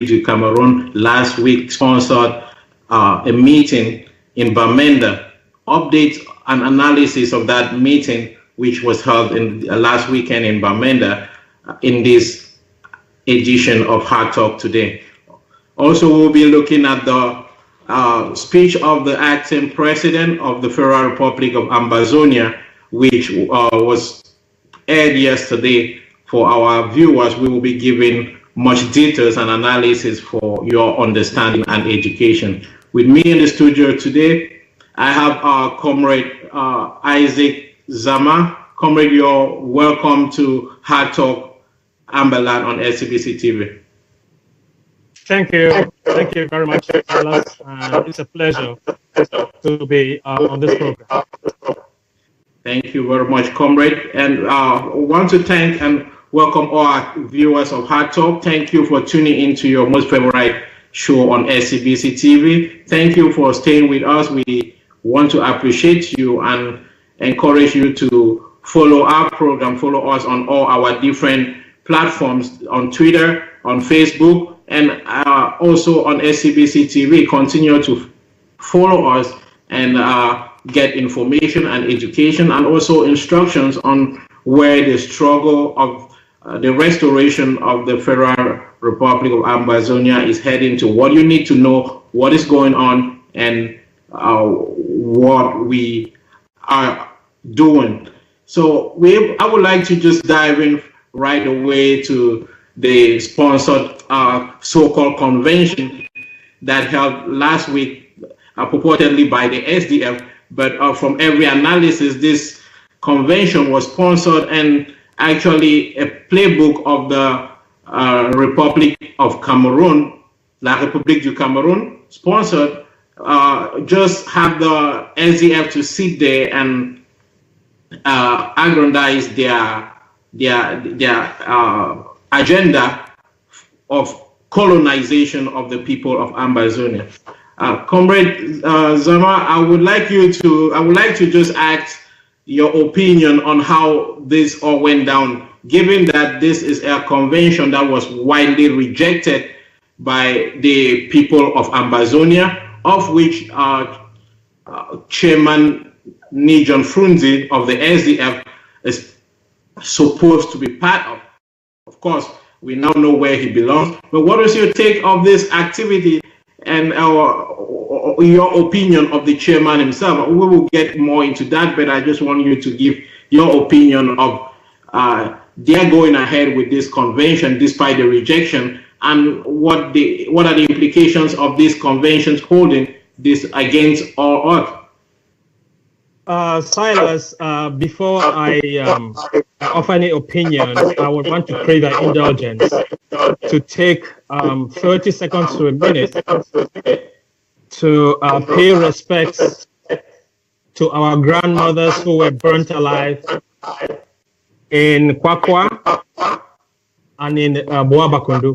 du Cameroon last week sponsored a meeting in Bamenda. Updates and analysis of that meeting, which was held in last weekend in Bamenda, in this edition of Hard Talk today. Also, we'll be looking at the speech of the acting president of the Federal Republic of Ambazonia, which was aired yesterday. For our viewers, we will be giving much details and analysis for your understanding and education. With me in the studio today, I have our comrade Isaac Zama. Comrade, you're welcome to Hard Talk Amberland on SCBC TV. Thank you. Thank you very much, Silas. It's a pleasure to be on this program. Thank you very much, comrade. And I want to thank and welcome all our viewers of Hard Talk. Thank you for tuning into your most favorite show on SCBC TV. Thank you for staying with us. We want to appreciate you and encourage you to follow our program, follow us on all our different platforms, on Twitter, on Facebook, and also on SCBC TV. Continue to follow us and get information and education and also instructions on where the struggle of the restoration of the Federal Republic of Ambazonia is heading to, what you need to know, what is going on, and what we are doing. So I would like to just dive in right away to the sponsored so-called convention that held last week, purportedly by the SDF, but from every analysis, this convention was sponsored and actually a playbook of the Republic of Cameroon, La République du Cameroon, sponsored, just have the SDF to sit there and aggrandize their agenda of colonization of the people of Ambazonia. Comrade Zama, I would like to just ask your opinion on how this all went down, given that this is a convention that was widely rejected by the people of Ambazonia, of which Chairman Nijon Frunzi of the SDF is supposed to be part of. Of course, we now know where he belongs. But what is your take of this activity and your opinion of the chairman himself? We will get more into that, but I just want you to give your opinion of their going ahead with this convention despite the rejection, and what are the implications of these conventions holding this against all odds? Silas, before I offer any opinion, I would want to crave an indulgence to take 30 seconds to a minute to pay respects to our grandmothers who were burnt alive in Kwakwa and in Boabakundu.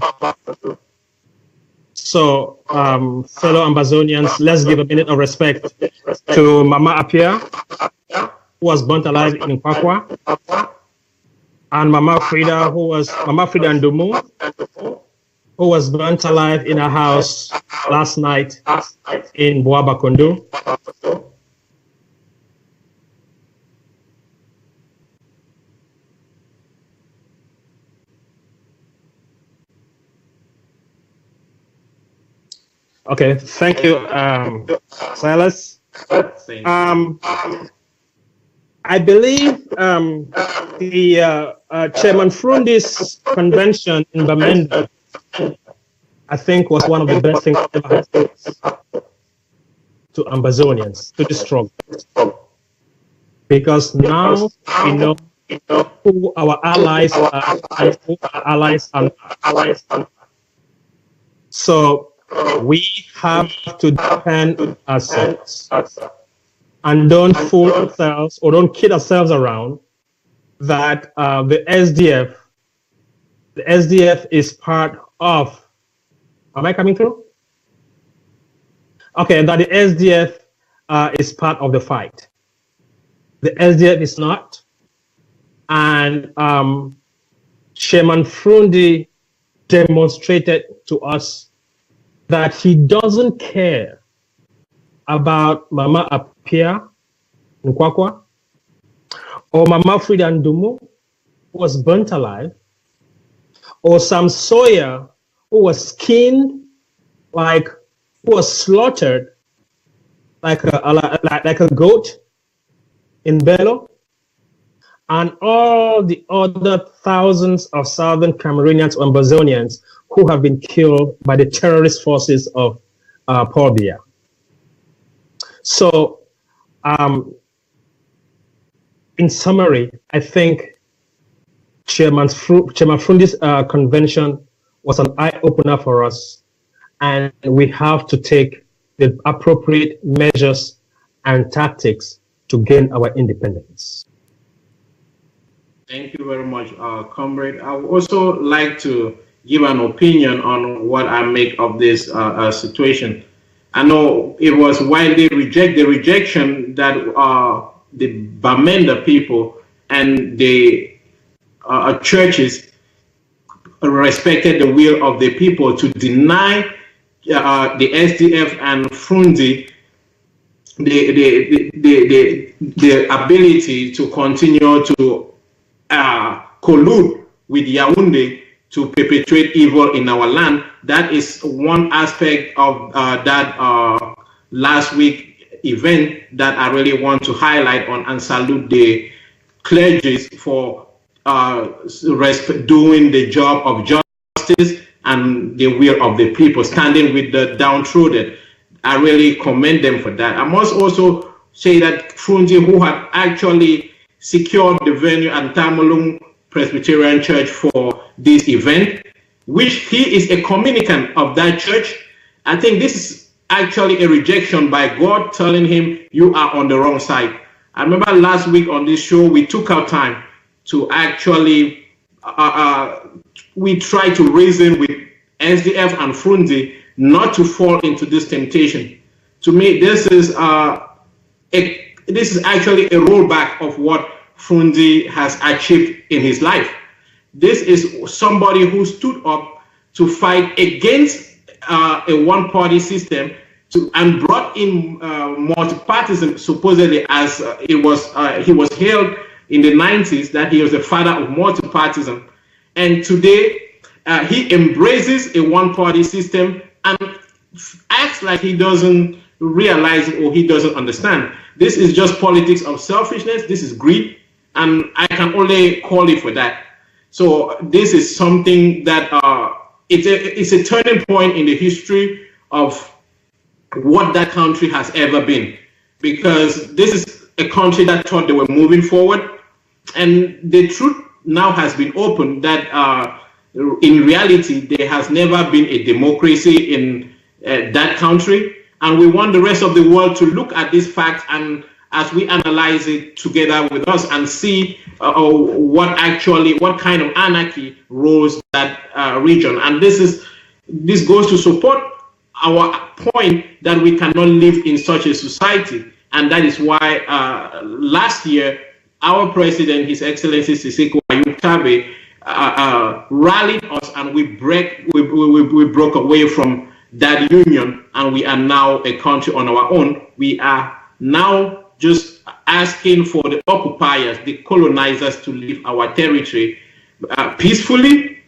So, fellow Ambazonians, let's give a minute of respect to Mama Apia, who was burnt alive in Kwakwa, and Mama Frida Ndumu, who was burnt alive in her house last night in Boabakundu. Okay, thank you, Silas. I believe the Chairman Frundi's convention in Bamenda, I think, was one of the best things that ever happened to Ambazonians, to the struggle. Because now we know who our allies are and who our allies are not. So we have to defend ourselves and don't fool ourselves or don't kid ourselves around that the SDF is part of. Am I coming through? Okay, that the SDF is part of the fight. The SDF is not. And Chairman Frundi demonstrated to us that he doesn't care about Mama Apia Nkwakwa or Mama Frida Ndumu, who was burnt alive, or Sam Sawyer, who was skinned, who was slaughtered like a goat in Bello, and all the other thousands of Southern Cameroonians and Ambazonians who have been killed by the terrorist forces of Paul Biya. So, in summary, I think Chairman Frundi's convention was an eye-opener for us, and we have to take the appropriate measures and tactics to gain our independence. Thank you very much, comrade. I would also like to give an opinion on what I make of this situation. I know it was widely the rejection that the Bamenda people and the churches respected the will of the people to deny the SDF and Frundi the ability to continue to collude with Yaoundé to perpetrate evil in our land. That is one aspect of that last week event that I really want to highlight on and salute the clergy for doing the job of justice and the will of the people, standing with the downtrodden. I really commend them for that. I must also say that Frundi, who had actually secured the venue at Tamalung Presbyterian Church for this event, which he is a communicant of that church, I think this is actually a rejection by God telling him, you are on the wrong side. I remember last week on this show, we took our time to actually, we try to reason with SDF and Frundi not to fall into this temptation. To me, this is actually a rollback of what Frundi has achieved in his life. This is somebody who stood up to fight against a one-party system and brought in multipartism, supposedly, as he was hailed in the 90s that he was the father of multipartism. And today, he embraces a one-party system and acts like he doesn't realize it or he doesn't understand. This is just politics of selfishness. This is greed, and I can only call it for that. So this is something that it's a turning point in the history of what that country has ever been, because this is a country that thought they were moving forward, and the truth now has been opened that in reality there has never been a democracy in that country, and we want the rest of the world to look at this fact and as we analyze it together with us and see what kind of anarchy rules that region. And this goes to support our point that we cannot live in such a society, and that is why last year our president, His Excellency Sisiku Ayuk rallied us, and we broke away from that union, and we are now a country on our own. We are now just asking for the occupiers, the colonizers, to leave our territory peacefully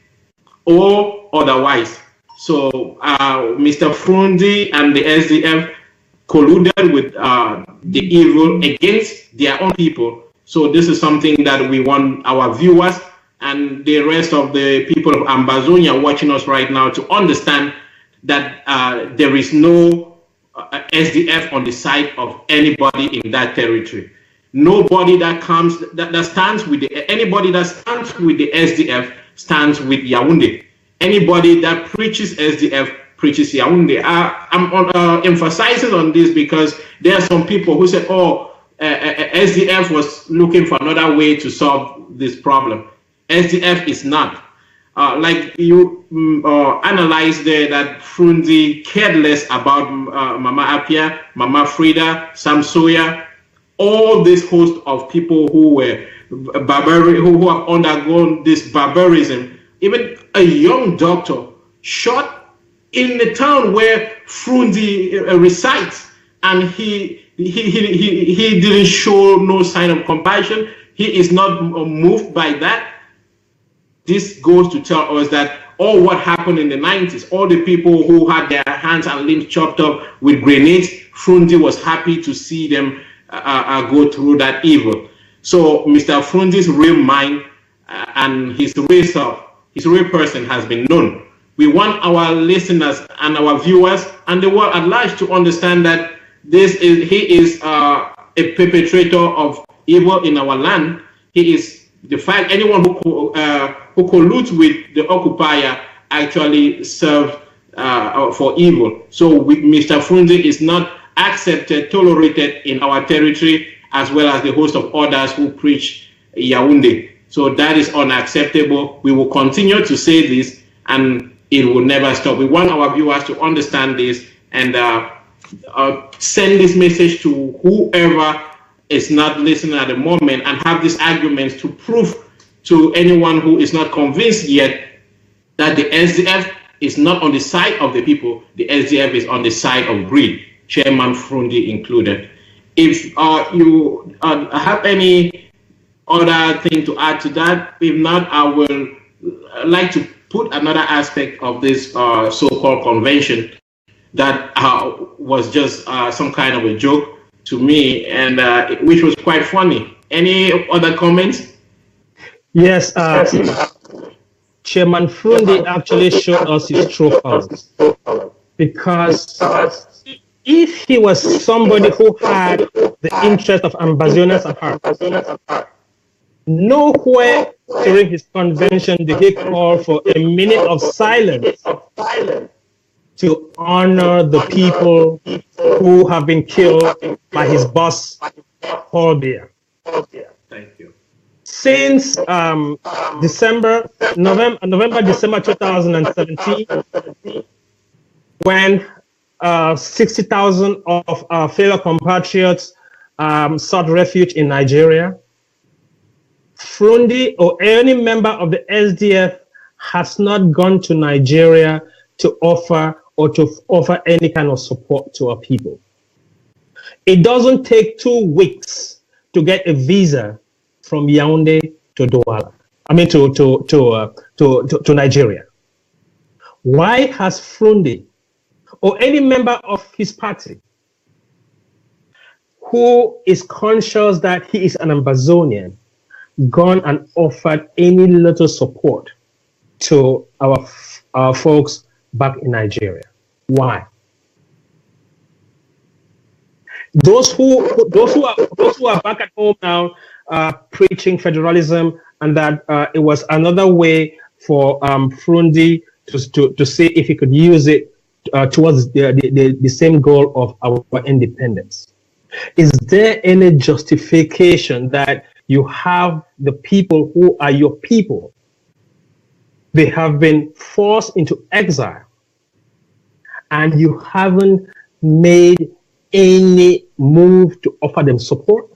or otherwise. So Mr. Frundi and the SDF colluded with the evil against their own people. So this is something that we want our viewers and the rest of the people of Ambazonia watching us right now to understand that there is no SDF on the side of anybody in that territory. Nobody that stands with anybody that stands with the SDF stands with Yaoundé. Anybody that preaches SDF preaches Yaoundé. I'm emphasizing on this because there are some people who say, oh, SDF was looking for another way to solve this problem. SDF is not. Like you analyzed there, that Frundi cared less about Mama Apia, Mama Frida, Sam Sawyer, all this host of people who were who have undergone this barbarism even a young doctor shot in the town where Frundi resides, and he didn't show no sign of compassion. He is not moved by that. This goes to tell us that all what happened in the 90s, all the people who had their hands and limbs chopped up with grenades, Frundi was happy to see them go through that evil. So Mr. Frundi's real mind and his real self, his real person has been known. We want our listeners and our viewers and the world at large to understand that he is a perpetrator of evil in our land. He is the fact anyone who colludes with the occupier actually serves for evil. So Mr. Frundi is not accepted, tolerated in our territory, as well as the host of others who preach Yaoundé. So that is unacceptable. We will continue to say this, and it will never stop. We want our viewers to understand this and send this message to whoever is not listening at the moment, and have these arguments to prove to anyone who is not convinced yet that the SDF is not on the side of the people. The SDF is on the side of greed, Chairman Frundi included. If you have any other thing to add to that, if not, I will like to put another aspect of this so-called convention that was just some kind of a joke to me, and which was quite funny. Any other comments? Yes, Chairman Frundi actually showed us his true colors, because if he was somebody who had the interest of Ambazonians at heart, nowhere during his convention did he call for a minute of silence to honor the people who have been killed by his boss, Paul Biya. Thank you. Since December 2017, when 60,000 of our fellow compatriots sought refuge in Nigeria, Frundi or any member of the SDF has not gone to Nigeria to offer any kind of support to our people. It doesn't take 2 weeks to get a visa from Yaoundé to Douala. To Nigeria. Why has Frundi or any member of his party who is conscious that he is an Ambazonian gone and offered any little support to our folks back in Nigeria? Why? Those who are back at home now preaching federalism, and that it was another way for Frundi to see if he could use it towards the same goal of our independence. Is there any justification that you have the people who are your people? They have been forced into exile, and you haven't made any move to offer them support?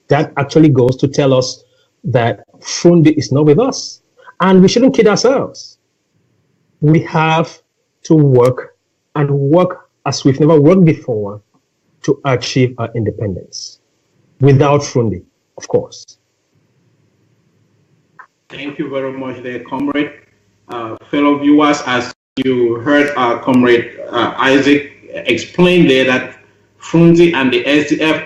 That actually goes to tell us that Frundi is not with us, and we shouldn't kid ourselves. We have to work and work as we've never worked before to achieve our independence. Without Frundi, of course. Thank you very much there, comrade. Fellow viewers, as you heard our comrade Isaac explain there, that Frundi and the SDF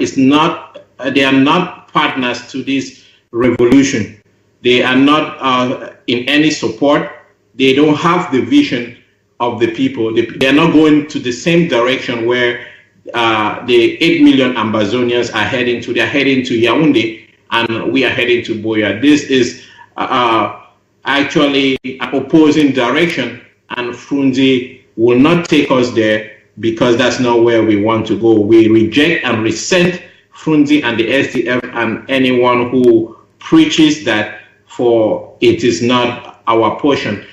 they are not partners to this revolution. They are not in any support. They don't have the vision of the people. They are not going to the same direction where the 8 million Ambazonians are heading to. They are heading to Yaoundé, and we are heading to Buea. This is actually an opposing direction, and Frundi will not take us there, because that's not where we want to go. We reject and resent Frundi and the SDF and anyone who preaches that, for it is not our portion.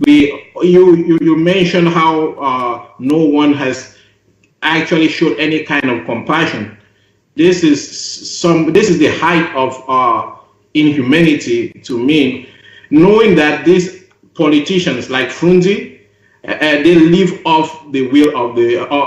You mentioned how no one has actually showed any kind of compassion. This is the height of inhumanity to me. knowing that these politicians like Frunzi, they live off the will of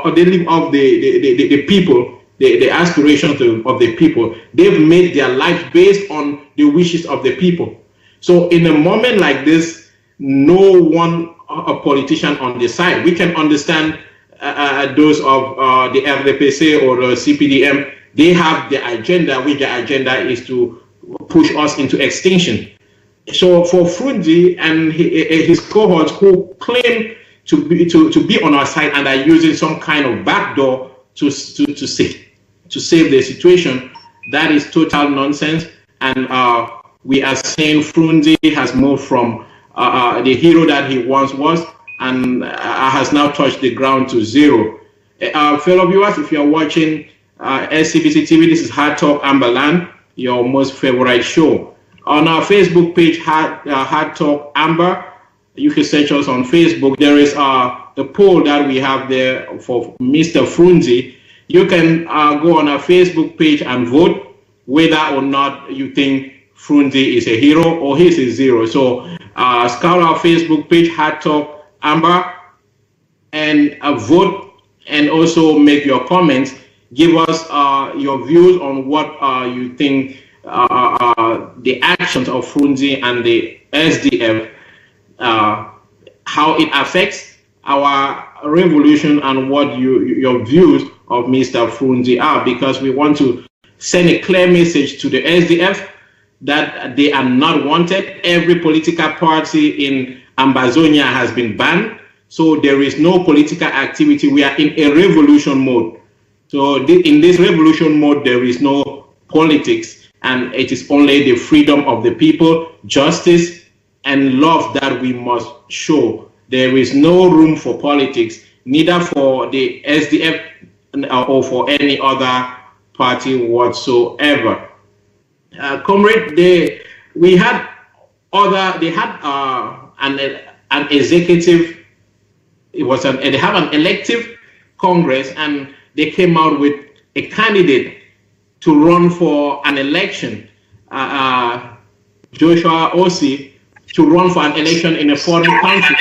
or they live off the people, the aspirations of the people. They've made their life based on the wishes of the people. So in a moment like this, no one a politician on the side. We can understand those of the RDPC or the CPDM. They have the agenda, which the agenda is to push us into extinction. So for Frunzi and his cohorts who claim to be on our side and are using some kind of backdoor to save the situation, that is total nonsense. And we are saying Frunzi has moved from the hero that he once was and has now touched the ground to zero. Fellow viewers, if you are watching SCBC TV, this is Hard Talk Amberland, your most favorite show. On our Facebook page, Hard Talk Amber, you can search us on Facebook. There is the poll that we have there for Mr. Frunzi. You can go on our Facebook page and vote whether or not you think Frunzi is a hero or he's a zero. So scout our Facebook page, Hard Talk Amber, and vote, and also make your comments. Give us your views on what you think the actions of Frunzi and the SDF, how it affects our revolution, and what your views of Mr. Frunzi are, because we want to send a clear message to the SDF that they are not wanted. Every political party in Ambazonia has been banned, so there is no political activity. We are in a revolution mode. So in this revolution mode, there is no politics, and it is only the freedom of the people, justice, and love that we must show. There is no room for politics, neither for the SDF or for any other party whatsoever. Comrade, they had an executive. They have an elective Congress, and they came out with a candidate to run for an election, Joshua Osei, to run for an election in a foreign country.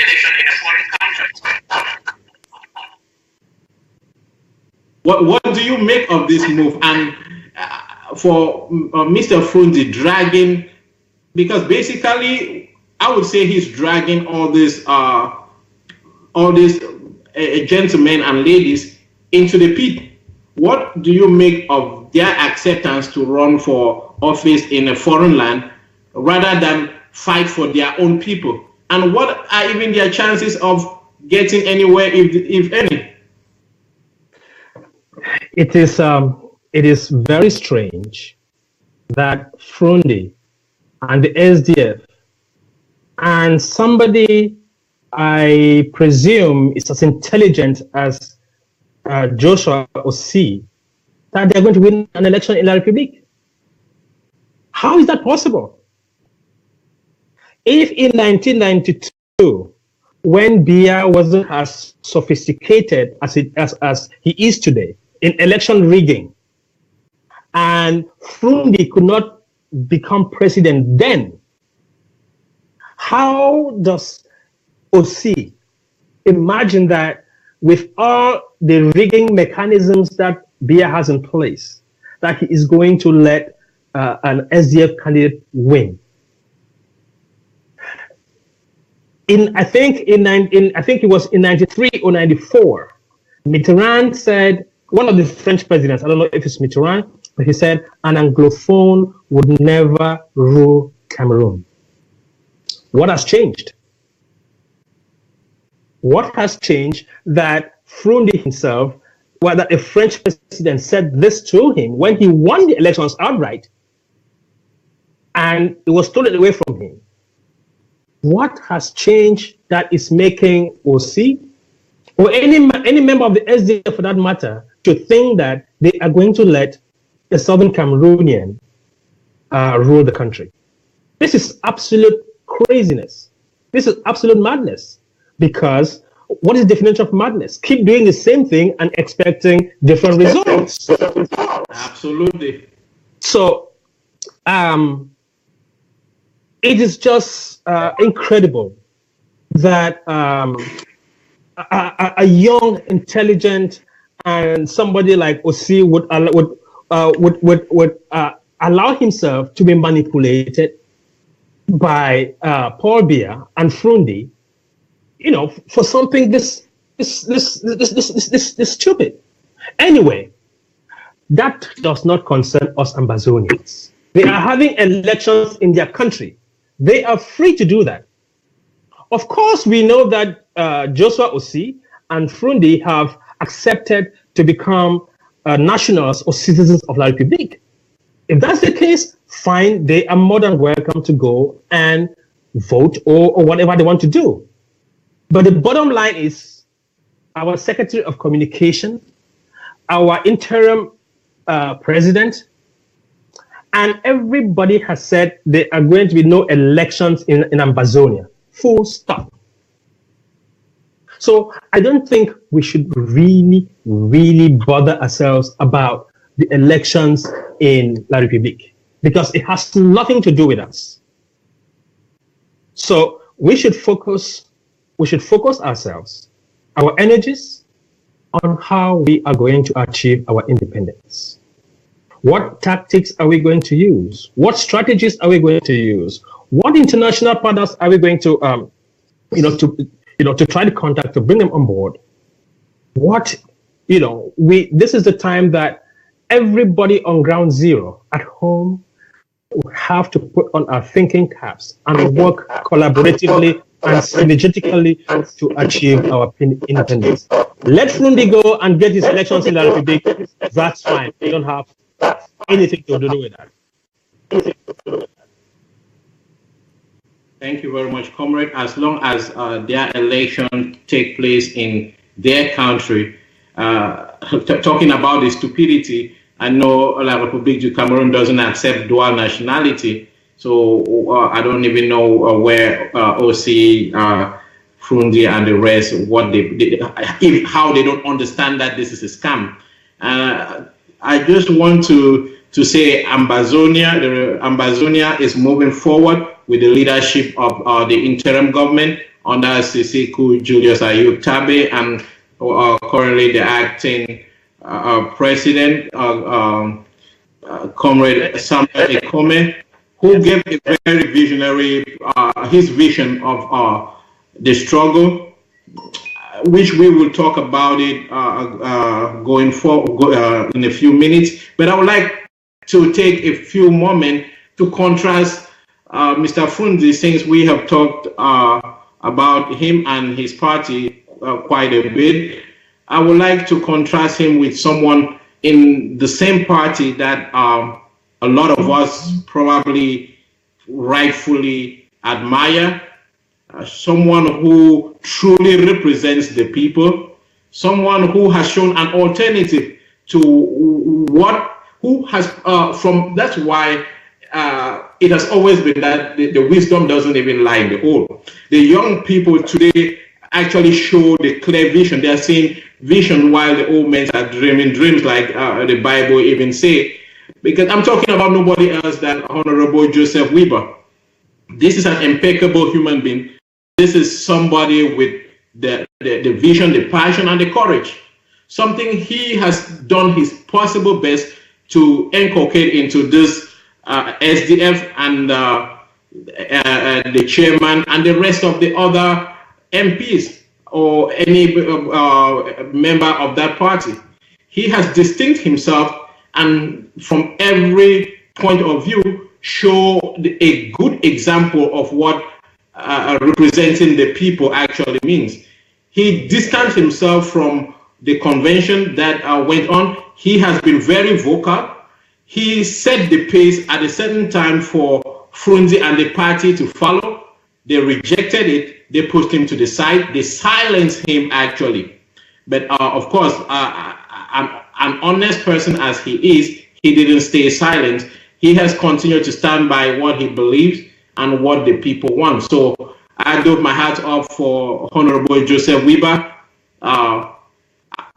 What do you make of this move? And for Mr. Frunzi dragging, because basically I would say he's dragging all these gentlemen and ladies into the pit. What do you make of their acceptance to run for office in a foreign land rather than fight for their own people? And what are even their chances of getting anywhere, if any? It is very strange that Frunzi and the SDF and somebody I presume is as intelligent as Joshua Osei, that they're going to win an election in La République. How is that possible? If in 1992, when Biya wasn't as sophisticated as he is today in election rigging, and Frunzi could not become president then, how does Osei imagine that with all the rigging mechanisms that Biya has in place, that he is going to let an SDF candidate win? I think it was in 93 or 94, Mitterrand said, one of the French presidents, I don't know if it's Mitterrand, but he said an Anglophone would never rule Cameroon. What has changed? What has changed that Frunzi himself, well, that a French president said this to him when he won the elections outright, and it was stolen away from him? What has changed that is making Osei, or any member of the SDF for that matter, to think that they are going to let a Southern Cameroonian rule the country? This is absolute craziness. This is absolute madness. Because what is the definition of madness? Keep doing the same thing and expecting different results. Absolutely. So, it is just incredible that a young, intelligent, and somebody like Osi would allow himself to be manipulated by Paul Biya and Frundi, for something this stupid. Anyway, that does not concern us Ambazonians. They are having elections in their country. They are free to do that. Of course, we know that Joshua Osi and Frundi have accepted to become nationals or citizens of La République. If that's the case, fine, they are more than welcome to go and vote or whatever they want to do. But the bottom line is our Secretary of Communication, our interim president, and everybody has said there are going to be no elections in Ambazonia. Full stop. So I don't think we should really bother ourselves about the elections in La République because it has nothing to do with us. So we should focus ourselves, our energies, on how we are going to achieve our independence. What tactics are we going to use? What strategies are we going to use? What international partners are we going to, to try to contact to bring them on board? This is the time that everybody on ground zero at home will have to put on our thinking caps and work collaboratively and synergetically to achieve our independence. Let Frundi go and get his elections in La République. That's fine. We don't have anything to do with that. Thank you very much, comrade. As long as their election take place in their country, talking about the stupidity, I know La République du Cameroon doesn't accept dual nationality, so I don't even know where OC, Frundi, and the rest, how they don't understand that this is a scam. I just want to say Ambazonia is moving forward with the leadership of the interim government under Sisiku, Julius Ayuk Tabe, and currently the acting president, Comrade Samuel Ekome, who gave a very visionary, his vision of the struggle, which we will talk about it going forward in a few minutes. But I would like to take a few moments to contrast Mr. Frundi, since we have talked about him and his party quite a bit. I would like to contrast him with someone in the same party that a lot of us probably rightfully admire, someone who truly represents the people, someone who has shown an alternative to that's why it has always been that the wisdom doesn't even lie in the old. The young people today actually show the clear vision. They are seeing vision while the old men are dreaming dreams, like the Bible even say. Because I'm talking about nobody else than Honorable Joseph Weber. This is an impeccable human being. This is somebody with the vision, the passion, and the courage. Something he has done his possible best to inculcate into this SDF and the chairman and the rest of the other MPs or any member of that party. He has distinct himself and from every point of view show a good example of what representing the people actually means. He distanced himself from the convention that went on. He has been very vocal. He set the pace at a certain time for Frundi and the party to follow. They rejected it. They pushed him to the side. They silenced him actually. But of course, an honest person as he is, he didn't stay silent. He has continued to stand by what he believes and what the people want. So I do my hat off for Honorable Joseph Weber.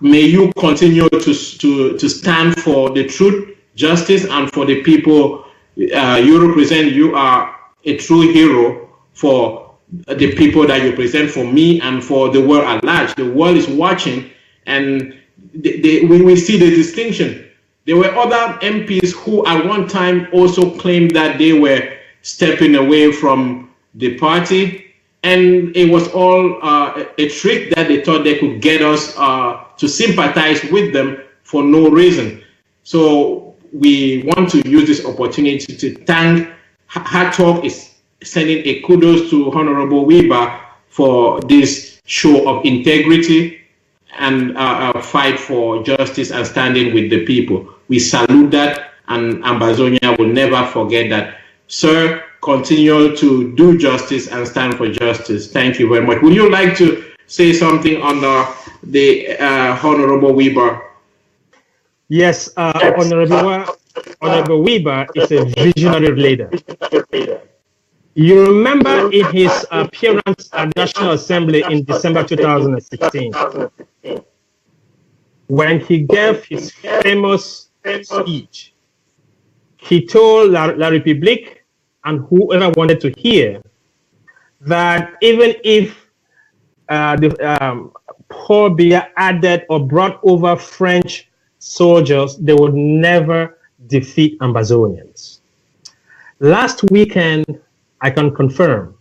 May you continue to stand for the truth, justice, and for the people you represent. You are a true hero for the people that you present, for me and for the world at large. The world is watching, and we see the distinction. There were other MPs who at one time also claimed that they were stepping away from the party, and it was all a trick that they thought they could get us to sympathize with them for no reason. So we want to use this opportunity to thank Hard Talk is sending a kudos to Honorable Weber for this show of integrity and fight for justice and standing with the people. We salute that, and Ambazonia will never forget that. Sir, continue to do justice and stand for justice. Thank you very much. Would you like to say something on the Honorable Weber? Yes, Honorable Weber is a visionary leader. You remember in his appearance at National Assembly in December 2016, when he gave his famous speech, he told La République and whoever wanted to hear that even if Paul Biya added or brought over French soldiers, they would never defeat Ambazonians. Last weekend, I can confirm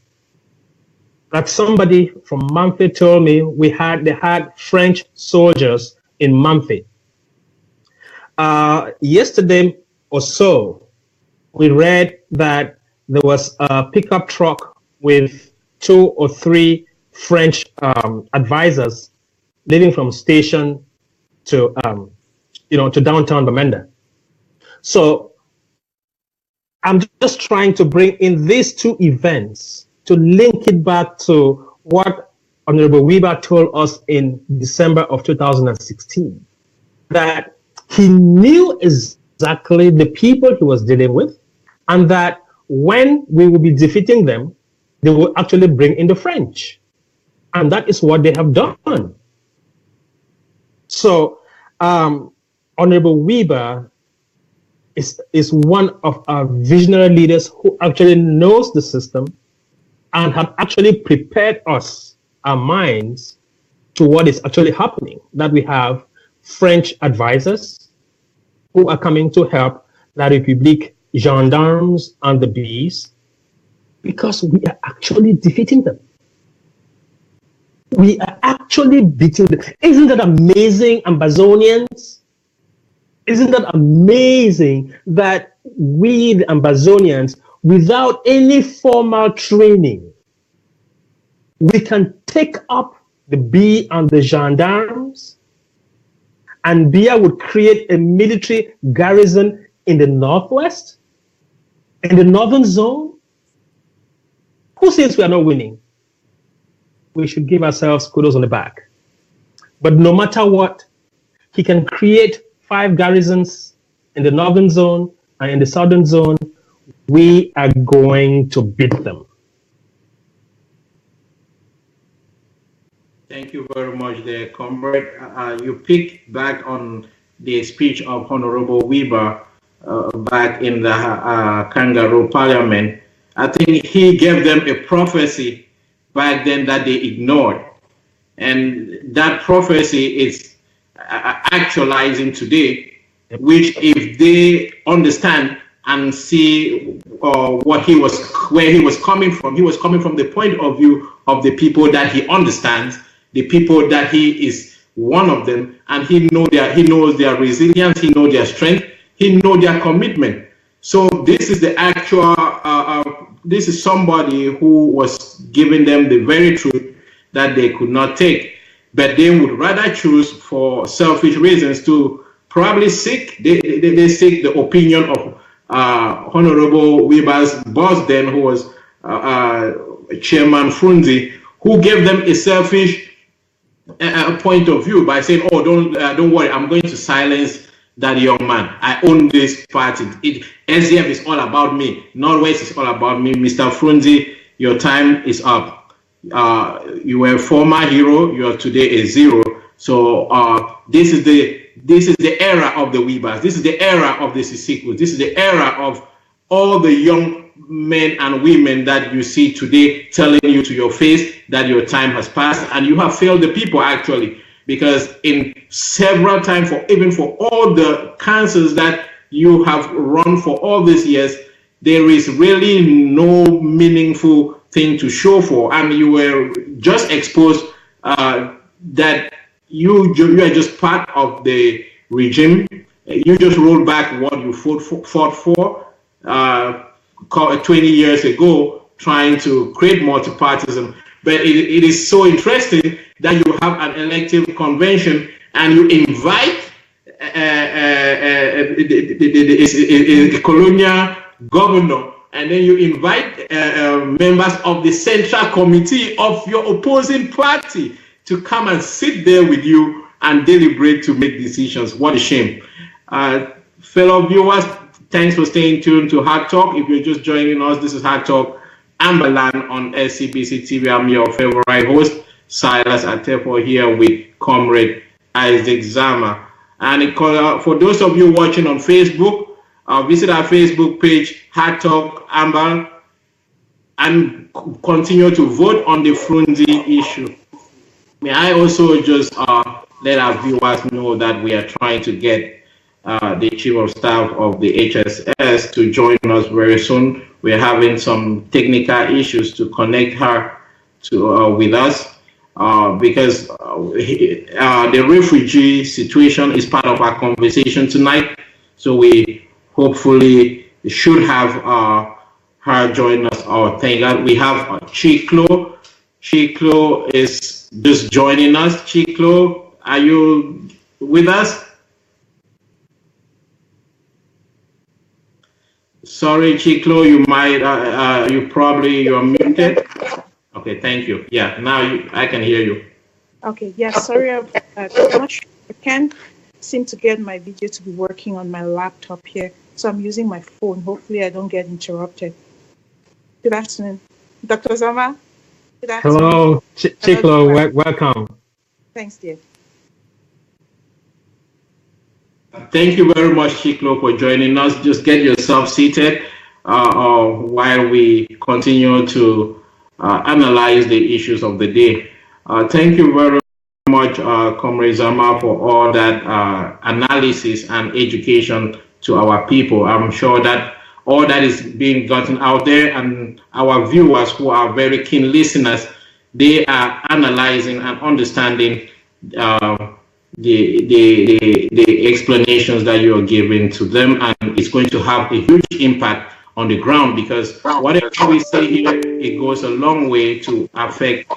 that somebody from Mamfe told me they had French soldiers in Mamfe. Yesterday or so, we read that there was a pickup truck with 2 or 3 French advisors leaving from station to downtown Bamenda. So I'm just trying to bring in these 2 events to link it back to what Honorable Weber told us in December of 2016, that he knew exactly the people he was dealing with, and that when we will be defeating them, they will actually bring in the French. And that is what they have done. So Honorable Weber is one of our visionary leaders who actually knows the system and have actually prepared us, our minds, to what is actually happening, that we have French advisors who are coming to help La République gendarmes and the bees, because we are actually defeating them. We are actually beating them. Isn't that amazing, Ambazonians? Isn't that amazing that we, the Ambazonians, without any formal training, we can take up the bee and the gendarmes, and Biya would create a military garrison in the northwest, in the northern zone? Who says we are not winning? We should give ourselves kudos on the back. But no matter what, he can create 5 garrisons in the northern zone and in the southern zone. We are going to beat them. Thank you very much there, comrade. You picked back on the speech of Honorable Weber back in the Kangaroo Parliament. I think he gave them a prophecy back then that they ignored. And that prophecy is actualizing today, which if they understand and see where he was coming from the point of view of the people that he understands, the people that he is one of them, and he knows their resilience, he knows their strength, he knows their commitment. So this is the actual, this is somebody who was giving them the very truth that they could not take, but they would rather choose for selfish reasons to probably seek, they seek the opinion of Honorable Weber's boss then, who was Chairman Frunzi, who gave them a selfish point of view by saying, "Oh, don't worry, I'm going to silence that young man. I own this party. SDF is all about me. Northwest is all about me. Mr. Frunzi, your time is up. You were a former hero. You are today a zero. So this is the era of the Webers. This is the era of the Sisiku. This is the era of all the young men and women that you see today telling you to your face that your time has passed, and you have failed the people actually, because in several times, even for all the cancers that you have run for all these years, there is really no meaningful thing to show for, and you were just exposed that you are just part of the regime. You just rolled back what you fought for 20 years ago, trying to create multipartism. But it is so interesting that you have an elective convention and you invite the colonial governor, and then you invite members of the central committee of your opposing party to come and sit there with you and deliberate to make decisions. What a shame. Fellow viewers, thanks for staying tuned to Hard Talk. If you're just joining us, this is Hard Talk Amberland on SCBC TV. I'm your favorite host, Silas Atepo, here with Comrade Isaac Zama. And for those of you watching on Facebook, visit our Facebook page, Hard Talk Amber, and continue to vote on the Frunzi issue. May I also just let our viewers know that we are trying to get the Chief of Staff of the HSS to join us very soon. We're having some technical issues to connect her to with us because the refugee situation is part of our conversation tonight. So we hopefully should have her join us. Thank God. We have Chiklo. Chiklo is just joining us. Chiklo, are you with us? Sorry, Chiklo, you might, you're muted. Okay, thank you. Yeah, now I can hear you. Okay, yeah, sorry about that. I'm not sure. I can't seem to get my video to be working on my laptop here, so I'm using my phone. Hopefully I don't get interrupted. Good afternoon. Dr. Zama? Good afternoon. Hello, Chiklo, welcome. Thanks, dear. Thank you very much, Chiklo, for joining us. Just get yourself seated while we continue to analyze the issues of the day. Thank you very much, Comrade Zama, for all that analysis and education to our people. I'm sure that all that is being gotten out there, and our viewers who are very keen listeners, they are analyzing and understanding the explanations that you are giving to them, and it's going to have a huge impact on the ground, because whatever we say here, it goes a long way to affect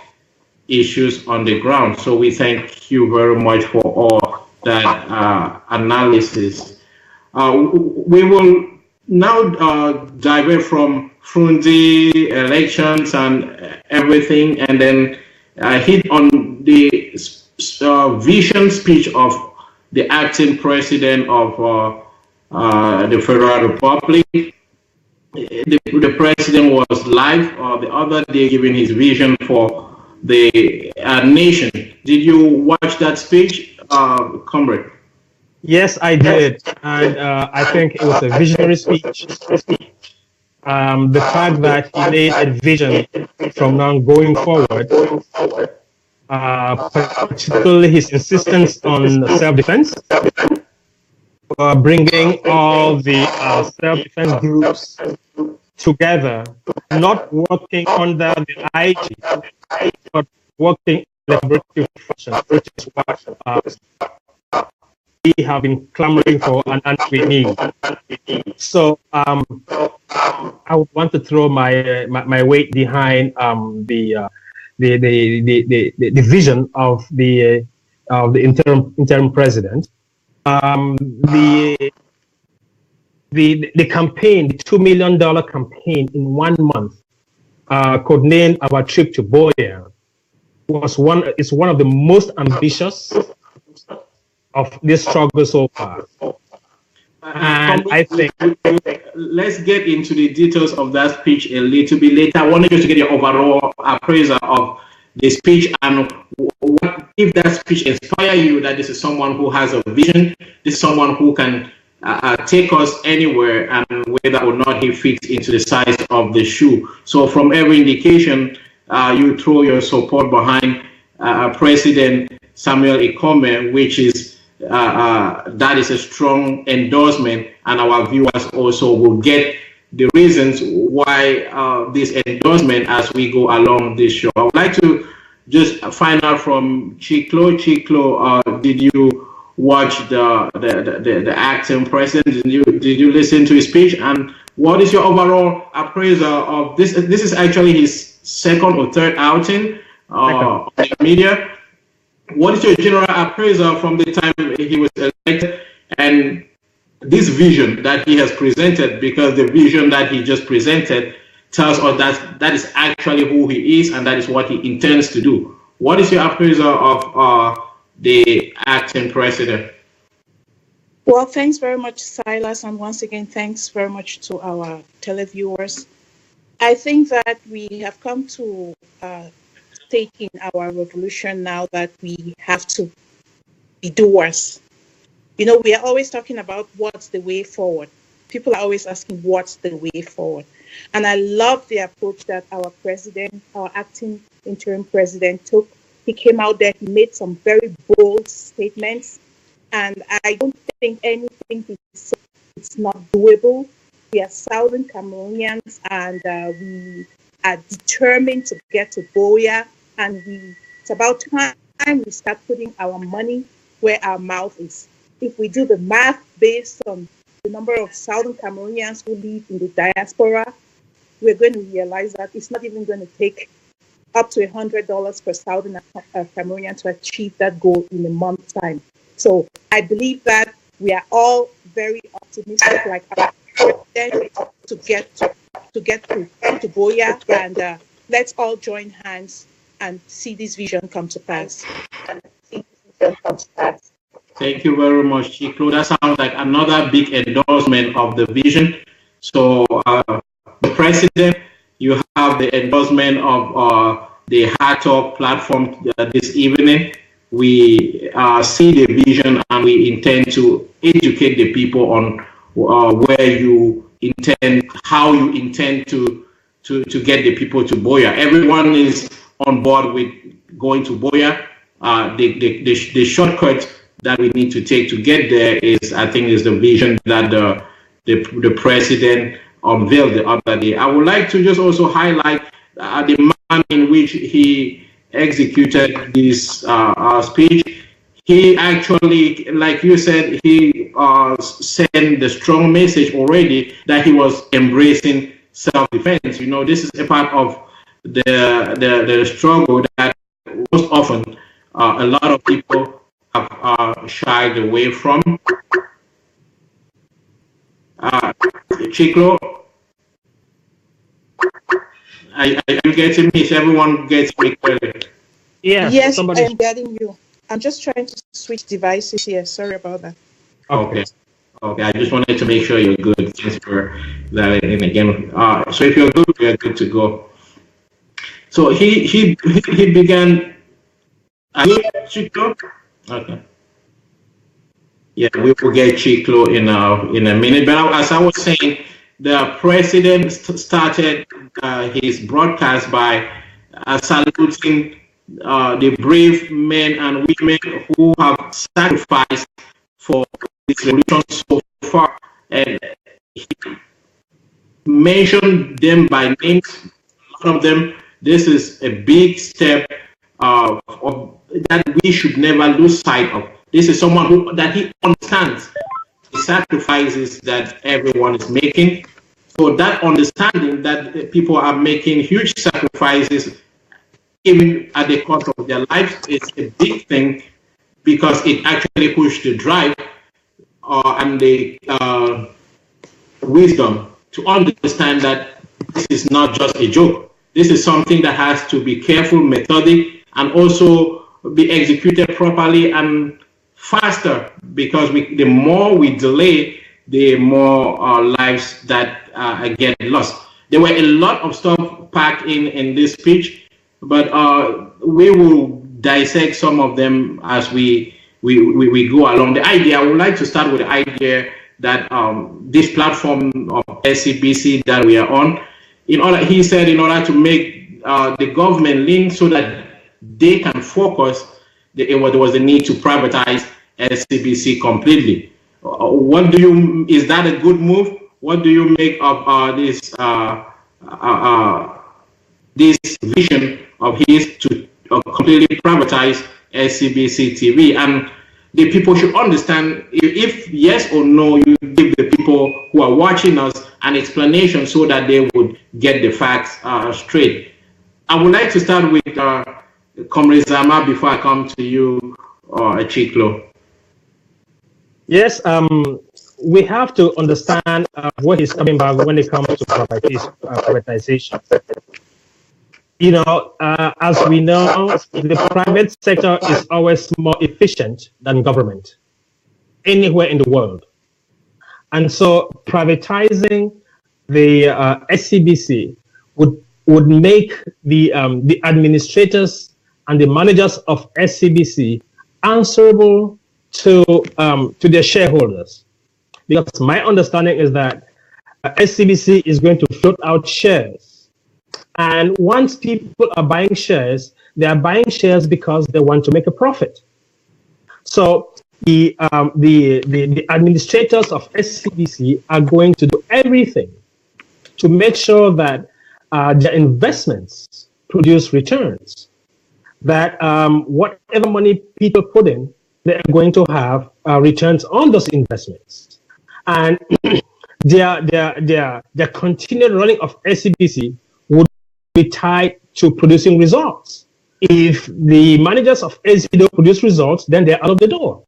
issues on the ground. So we thank you very much for all that analysis. We will now divert from Frunzi elections and everything, and then hit on the vision speech of the acting president of the Federal Republic. The president was live the other day giving his vision for the nation. Did you watch that speech, Comrade? Yes, I did, and I think it was a visionary speech. The fact that he laid a vision from now going forward, particularly his insistence on self-defense, bringing all the self-defense groups together, not working under the IG, but working in a collaborative fashion, which is what we have been clamoring for and we need. So I would want to throw my weight behind the vision of the interim president. The campaign, the $2 million campaign in 1 month, codenamed Our Trip to Boya, is one of the most ambitious of this struggle so far. And I think, let's get into the details of that speech a little bit later. I wanted you to get your overall appraisal of the speech, and what if that speech inspire you that this is someone who has a vision, this is someone who can take us anywhere, and whether or not he fits into the size of the shoe. So from every indication, you throw your support behind President Samuel Ikome, which is that is a strong endorsement, and our viewers also will get the reasons why this endorsement as we go along this show. I would like to just find out from Chiklo. Chiklo, did you watch the acting president? Did you listen to his speech? And what is your overall appraisal of this? This is actually his second or third outing on the media. What is your general appraisal from the time he was elected and this vision that he has presented? Because the vision that he just presented tells us that that is actually who he is and that is what he intends to do. What is your appraisal of the acting president? Well, thanks very much, Silas, and once again, thanks very much to our televiewers. I think that we have come to stake in our revolution now that we have to be doers. You know, we are always talking about what's the way forward. People are always asking what's the way forward. And I love the approach that our president, our acting interim president took. He came out there, he made some very bold statements, and I don't think anything he said is not doable. We are Southern Cameroonians, and we are determined to get to Boya, and it's about time we start putting our money where our mouth is. If we do the math based on the number of Southern Cameroonians who live in the diaspora, we're going to realize that it's not even going to take up to $100 per Southern Cameroonian to achieve that goal in a month's time. So I believe that we are all very optimistic, like our president, to get to Boya, and let's all join hands and see this vision come to pass. Thank you very much, Chiklo. That sounds like another big endorsement of the vision. So, the president, you have the endorsement of the Hard Talk platform this evening. We see the vision and we intend to educate the people on where you intend, how you intend to get the people to Boya. Everyone is on board with going to Boya. The shortcut that we need to take to get there is, I think, is the vision that the president unveiled the other day. I would like to just also highlight the manner in which he executed this speech. He actually, like you said, he sent the strong message already that he was embracing self-defense. You know, this is a part of the struggle that most often a lot of people have shied away from. Chiklo, are you getting me? Is everyone getting me clearly? Yeah. Yes, I am getting you. I'm just trying to switch devices here. Sorry about that. Okay. I just wanted to make sure you're good. Thanks for that. And again, so if you're good, we're good to go. So he began. Chiklo? Okay. Yeah, we will get Chiklo in a minute. But as I was saying, the president started his broadcast by saluting the brave men and women who have sacrificed for this revolution so far, and he mentioned them by names. One of them, this is a big step that we should never lose sight of. This is someone that he understands the sacrifices that everyone is making. So that understanding that people are making huge sacrifices, even at the cost of their lives, is a big thing, because it actually pushed the drive and the wisdom to understand that this is not just a joke. This is something that has to be careful, methodic, and also be executed properly and faster, because the more we delay, the more lives that get lost. There were a lot of stuff packed in this speech, but we will dissect some of them as we go along. The idea, I would like to start with the idea that this platform of SCBC that we are on, he said in order to make the government lean so that they can focus, there was a need to privatize SCBC completely. Is that a good move? What do you make of this vision of his to completely privatize SCBC TV? And the people should understand, if yes or no, you give the people who are watching us an explanation so that they would get the facts straight. I would like to start with Comrade Zama before I come to you, Chiklo. Yes, we have to understand what he's coming back when it comes to privatization. As we know, the private sector is always more efficient than government anywhere in the world. And so privatizing the SCBC would make the administrators and the managers of SCBC answerable to their shareholders. Because my understanding is that SCBC is going to float out shares. And once people are buying shares, they are buying shares because they want to make a profit. So the administrators of SCBC are going to do everything to make sure that their investments produce returns. That whatever money people put in, they are going to have returns on those investments. And their continued running of SCBC would be tied to producing results. If the managers of SCBC don't produce results, then they're out of the door.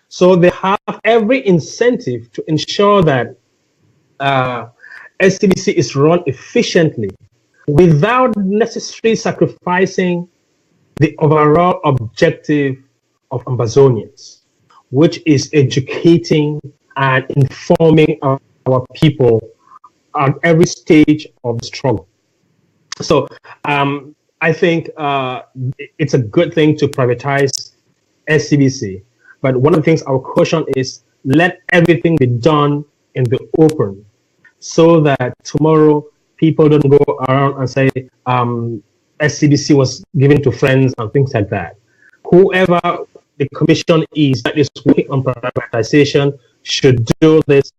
So they have every incentive to ensure that SCBC is run efficiently without necessarily sacrificing the overall objective of Ambazonians, which is educating and informing our people at every stage of the struggle. So I think it's a good thing to privatize SCBC, but one of the things I would caution is let everything be done in the open so that tomorrow people don't go around and say SCBC was given to friends and things like that. Whoever the commission is that is working on privatization should do this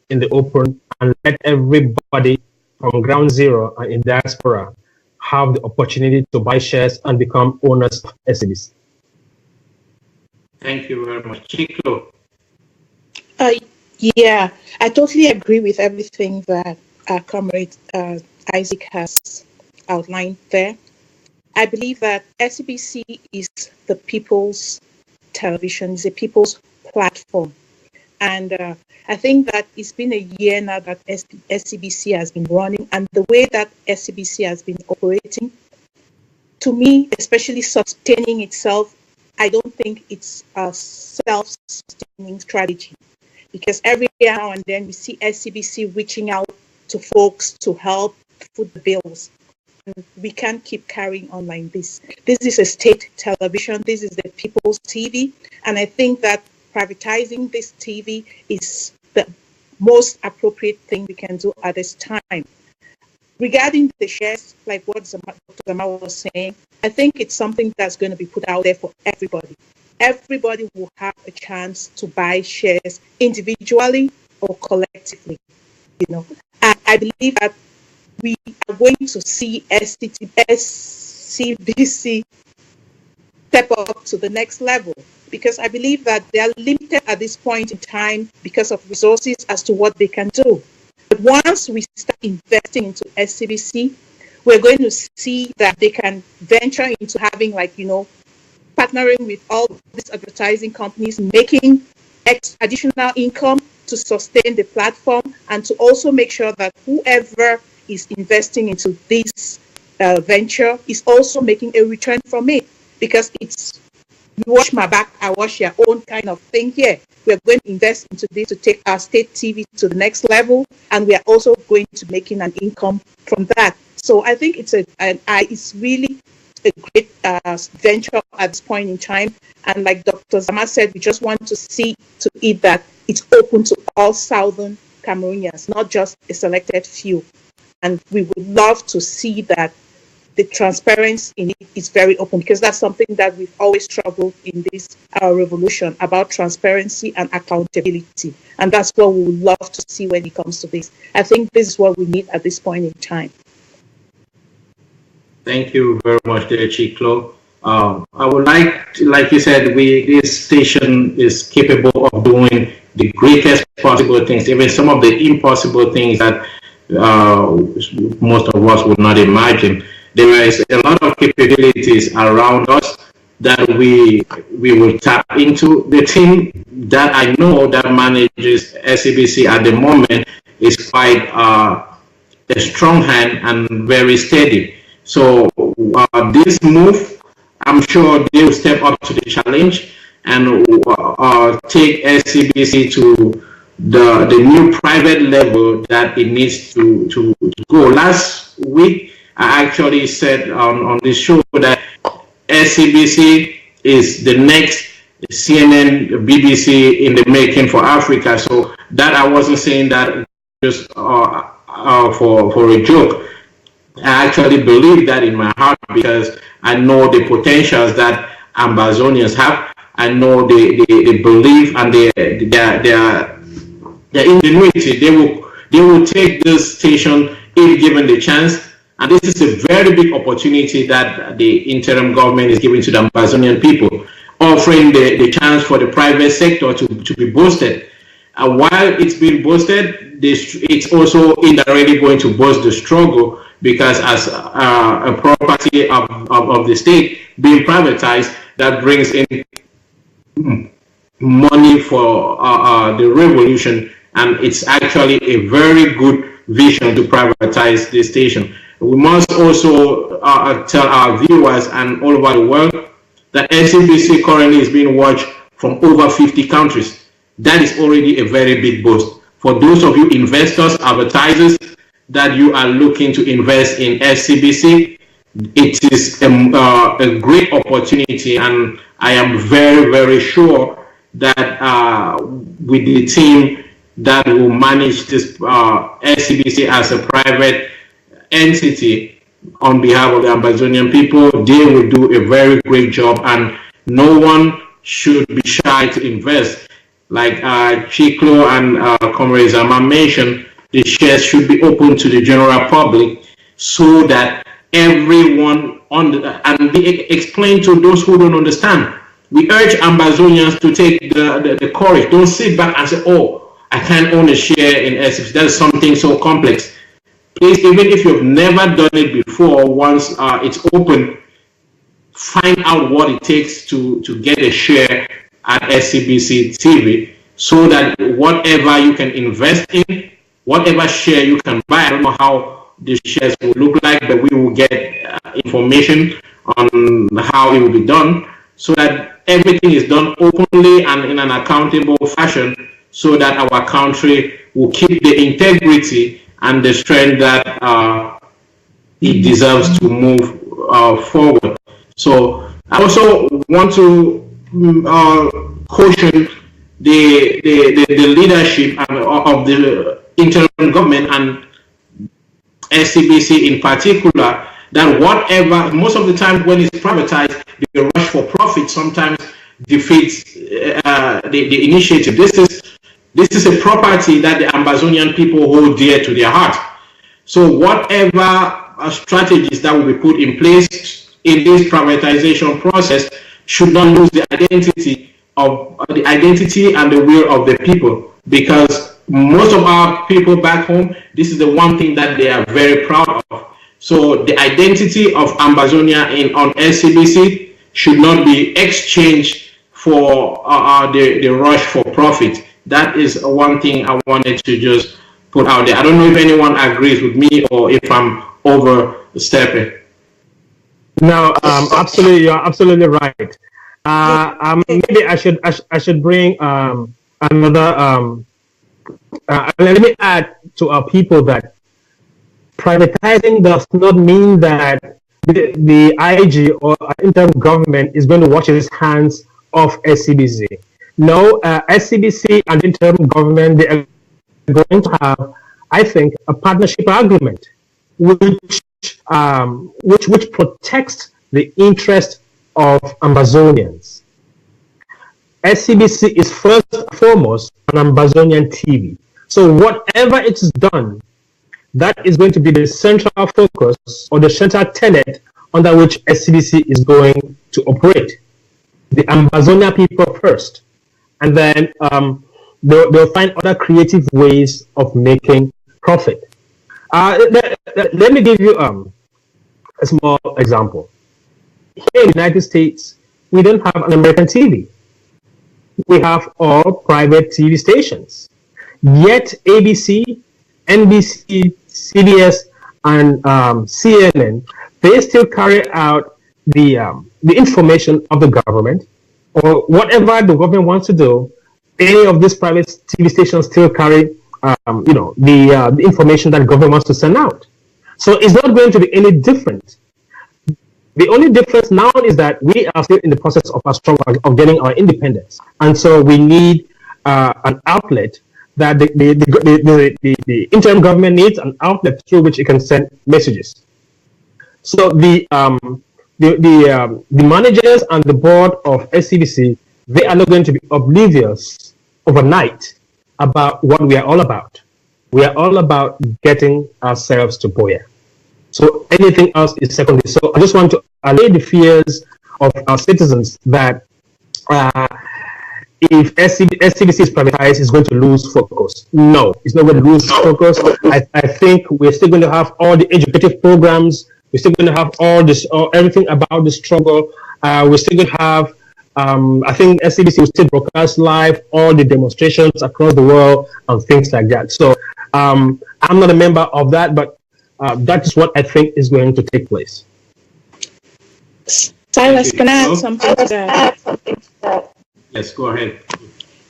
in the open and let everybody from ground zero and in diaspora have the opportunity to buy shares and become owners of SCBC. Thank you very much. Chiklo. Yeah, I totally agree with everything that Comrade Isaac has outlined there. I believe that SCBC is the people's television, is a people's platform. And I think that it's been a year now that SCBC has been running, and the way that SCBC has been operating, to me, especially sustaining itself, I don't think it's a self-sustaining strategy. Because every now and then we see SCBC reaching out to folks to help foot the bills. And we can't keep carrying on like this. This is a state television. This is the people's TV. And I think that privatizing this TV is the most appropriate thing we can do at this time. Regarding the shares, like what Dr. Zama was saying, I think it's something that's going to be put out there for everybody. Everybody will have a chance to buy shares individually or collectively. I believe that we are going to see SCBC step up to the next level, because I believe that they are limited at this point in time because of resources as to what they can do. But once we start investing into SCBC, we're going to see that they can venture into having, partnering with all these advertising companies, making additional income to sustain the platform, and to also make sure that whoever is investing into this venture is also making a return from it, because it's you wash my back, I wash your own kind of thing here. We're going to invest into this to take our state TV to the next level, and we are also going to making an income from that. So I think it's really a great venture at this point in time. And like Dr. Zama said, we just want to see to it that it's open to all Southern Cameroonians, not just a selected few. And we would love to see that the transparency in it is very open, because that's something that we've always struggled in this revolution, about transparency and accountability. And that's what we would love to see when it comes to this. I think this is what we need at this point in time. Thank you very much, dear Chiklo. I would like you said, this station is capable of doing the greatest possible things, even some of the impossible things that most of us would not imagine. There is a lot of capabilities around us that we will tap into. The team that I know that manages SABC at the moment is quite a strong hand and very steady. So this move, I'm sure they will step up to the challenge and take SABC to the new private level that it needs to go. Last week, I actually said on this show that SABC is the next CNN, BBC in the making for Africa. So that I wasn't saying that just for a joke. I actually believe that in my heart, because I know the potentials that Ambazonians have. I know the belief and their ingenuity. They will take this station if given the chance. And this is a very big opportunity that the interim government is giving to the Ambazonian people, offering the chance for the private sector to be boosted. While it's being boosted, it's also indirectly going to boost the struggle, because as a property of the state being privatized, that brings in money for the revolution, and it's actually a very good vision to privatize this station. We must also tell our viewers and all over the world that SABC currently is being watched from over 50 countries. That is already a very big boost. For those of you investors, advertisers, that you are looking to invest in SABC, it is a great opportunity, and I am very, very sure that with the team that will manage this SABC as a private entity on behalf of the Ambazonian people, they will do a very great job, and no one should be shy to invest. Like Chiklo and Comrade Zama mentioned, the shares should be open to the general public so that everyone and be explained to those who don't understand. We urge Ambazonians to take the courage. Don't sit back and say, oh, I can't own a share in SABC. That's something so complex. Please, even if you've never done it before, once it's open, find out what it takes to get a share at SABC TV, so that whatever you can invest in, whatever share you can buy, I don't know how the shares will look like, but we will get information on how it will be done, so that everything is done openly and in an accountable fashion, so that our country will keep the integrity and the strength that it deserves to move forward. So I also want to caution the leadership of the interim government and SABC in particular, that whatever, most of the time when it's privatized, the rush for profit sometimes defeats the initiative. This is a property that the Ambazonian people hold dear to their heart. So whatever strategies that will be put in place in this privatization process should not lose the identity and the will of the people, because most of our people back home, this is the one thing that they are very proud of. So the identity of Ambazonia on SABC should not be exchanged for the rush for profit. That is one thing I wanted to just put out there. I don't know if anyone agrees with me or if I'm overstepping. No, absolutely, you're absolutely right. Maybe I should bring another. Let me add to our people that privatizing does not mean that the IG or interim government is going to wash its hands of SABC. No, SCBC and the interim government, they are going to have, I think, a partnership agreement which protects the interest of Ambazonians. SCBC is first and foremost an Ambazonian TV. So whatever it's done, that is going to be the central focus or the central tenet under which SCBC is going to operate. The Ambazonia people first. And then they'll find other creative ways of making profit. Let me give you a small example. Here in the United States, we don't have an American TV. We have all private TV stations. Yet ABC, NBC, CBS, and CNN, they still carry out the information of the government, or whatever the government wants to do. Any of these private TV stations still carry, the information that the government wants to send out. So it's not going to be any different. The only difference now is that we are still in the process of our struggle of getting our independence, and so we need an outlet that the interim government needs, an outlet through which it can send messages. So the managers and the board of SCBC, they are not going to be oblivious overnight about what we are all about. We are all about getting ourselves to Boya. So anything else is secondary. So I just want to allay the fears of our citizens that if SCBC is privatized, it's going to lose focus. No, it's not going to lose focus. I think we're still going to have all the educative programs. We're still going to have everything about the struggle. We're still going to have, I think SCBC will still broadcast live all the demonstrations across the world and things like that. So I'm not a member of that, but that is what I think is going to take place. Silas, can I add something to that? Yes, go ahead.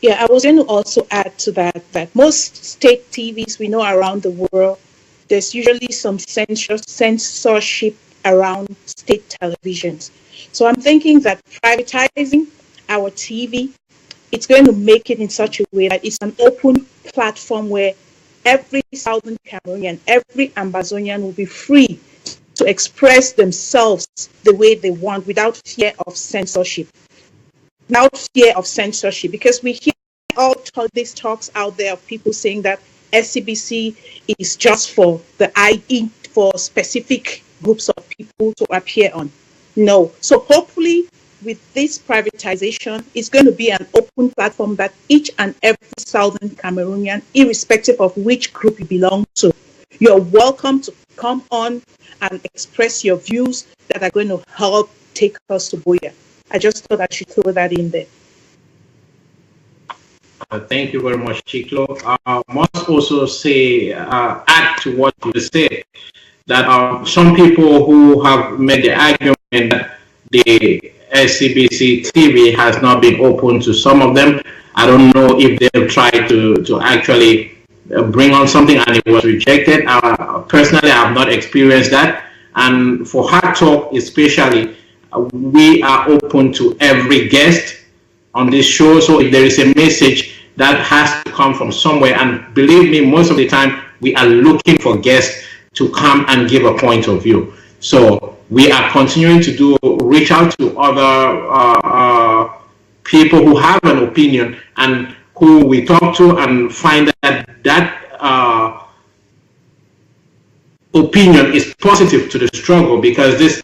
Yeah, I was going to also add to that most state TVs we know around the world, there's usually some censorship around state televisions. So I'm thinking that privatizing our TV, it's going to make it in such a way that it's an open platform where every Southern Cameroonian, every Ambazonian will be free to express themselves the way they want without fear of censorship. Because we hear all these talks out there of people saying that SCBC is just for for specific groups of people to appear on. No. So hopefully with this privatization, it's going to be an open platform that each and every Southern Cameroonian, irrespective of which group you belong to, you're welcome to come on and express your views that are going to help take us to Boya. I just thought I should throw that in there. Thank you very much, Chiklo. I must also say, add to what you said, that some people who have made the argument that the SCBC TV has not been open to some of them. I don't know if they've tried to actually bring on something and it was rejected. Personally, I have not experienced that. And for Hard Talk especially, we are open to every guest on this show. So if there is a message that has to come from somewhere, and believe me, most of the time we are looking for guests to come and give a point of view. So we are continuing to reach out to other people who have an opinion and who we talk to and find that opinion is positive to the struggle, because this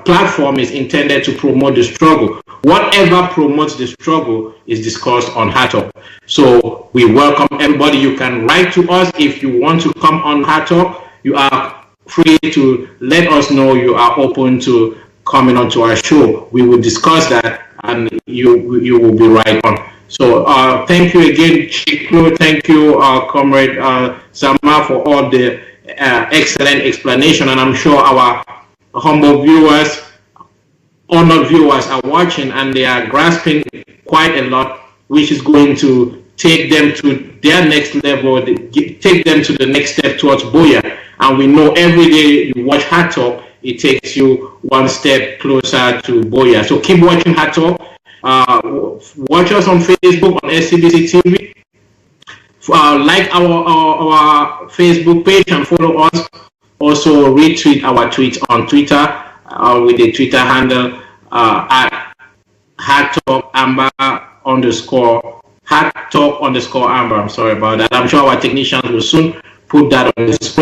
platform is intended to promote the struggle. Whatever promotes the struggle is discussed on Hard Talk. So we welcome everybody. You can write to us if you want to come on Hard Talk. You are free to let us know you are open to coming onto our show. We will discuss that and you will be right on. So thank you again, Chiklo. Thank you, Comrade Sama, for all the excellent explanation. And I'm sure our humble viewers, honored viewers, are watching and they are grasping quite a lot, which is going to take them to their next level, take them to the next step towards Boya. And we know every day you watch Hard Talk, it takes you one step closer to Boya. So keep watching Hard Talk. Watch us on Facebook on SCBC TV. Like our Facebook page and follow us. Also retweet our tweets on Twitter with the Twitter handle at #Amber_. #Amber. I'm sorry about that. I'm sure our technicians will soon put that on the screen.